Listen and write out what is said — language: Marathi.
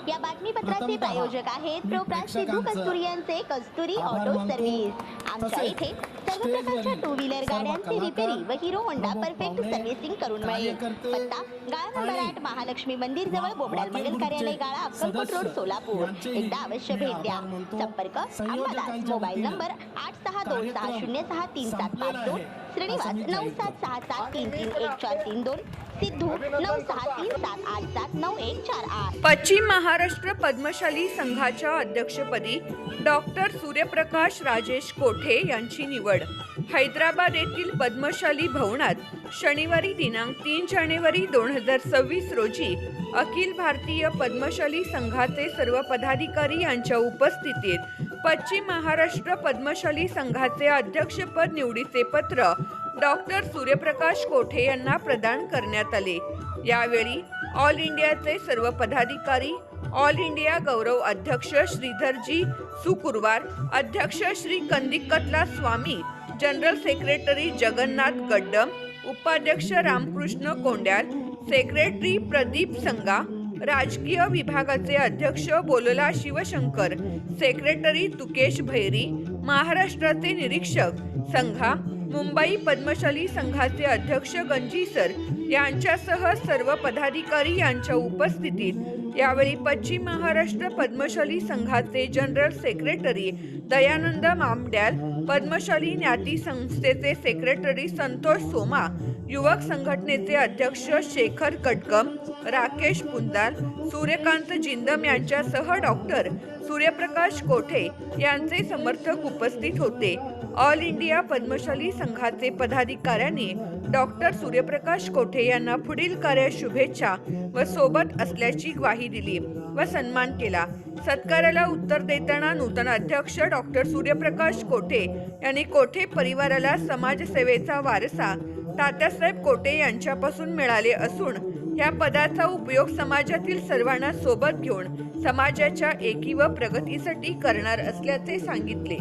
या बातमीपत्राचे प्रायोजक आहेत प्रोप्रास सिद्धू कस्तुरी यांचे कस्तुरी ऑटो सर्व्हिस। आमच्या इथे सर्व प्रकारच्या टू व्हीलर गाड्यांची रिपेरी व हिरो होंडा परफेक्ट सर्व्हिसिंग करून मिळेल। पत्ता गाळा नंबर 8 महालक्ष्मी मंदिर जवळ बोबडाल मंगल कार्यालय गाळा अक्कलकोट रोड सोलापूर। एकदा अवश्य भेट द्या। संपर्क अंबादास मोबाईल नंबर 8626063752 श्रीनिवास 9766331432 सिद्धू 9637879148। पश्चिम महाराष्ट्र पद्मशाली संघाच्या अध्यक्षपदी डॉक्टर सूर्यप्रकाश राजेश कोठे यांची निवड। हैदराबाद येथील पद्मशाली भवनात शनिवारी दिनांक 3 जानेवारी 2026 रोजी अखिल भारतीय पद्मशाली संघाचे सर्व पदाधिकारी यांच्या उपस्थितीत पश्चिम महाराष्ट्र पद्मशाली संघाचे अध्यक्षपद निवडीचे पत्र डॉक्टर सूर्यप्रकाश कोठे यांना प्रदान करण्यात आले। यावेळी ऑल इंडियाचे सर्व पदाधिकारी, ऑल इंडिया गौरव अध्यक्ष श्रीधरजी सुकुरवार, अध्यक्ष श्री कंदिकतला स्वामी, जनरल सेक्रेटरी जगन्नाथ गड्डम, उपाध्यक्ष रामकृष्ण कोंड्याल, सेक्रेटरी प्रदीप संगा, राजकीय विभागाचे अध्यक्ष बोलला शिवशंकर, सेक्रेटरी तुकेश भैरी, महाराष्ट्राचे निरीक्षक संघा मुंबई पद्मशाली संघाचे अध्यक्ष गंजी सर यांच्यासह सर्व पदाधिकारी यांच्या उपस्थितीत यावेळी पश्चिम महाराष्ट्र पद्मशाली संघाचे जनरल सेक्रेटरी दयानंद मामड्याल, पद्मशाली ज्ञाती संस्थेचे सेक्रेटरी संतोष सोमा, युवक संघटनेचे अध्यक्ष शेखर कटकम, राकेश पुंदाल, सूर्यकांत जिंदम यांच्यासह डॉक्टर सूर्यप्रकाश कोठे यांचे समर्थक उपस्थित होते। ऑल इंडिया पद्मशाली संघाचे पदाधिकाऱ्यांनी डॉक्टर सूर्यप्रकाश कोठे यांना पुढील कार्यात शुभेच्छा व सोबत असल्याची ग्वाही दिली व सन्मान केला। सत्काराला उत्तर देताना नूतन अध्यक्ष डॉक्टर सूर्यप्रकाश कोठे यांनी कोठे परिवाराला समाजसेवेचा वारसा तात्यासाहेब कोठे यांच्यापासून मिळाले असून या पदाचा उपयोग समाजातील सर्वांना सोबत घेऊन समाजाच्या एकी व प्रगतीसाठी करणार असल्याचे सांगितले।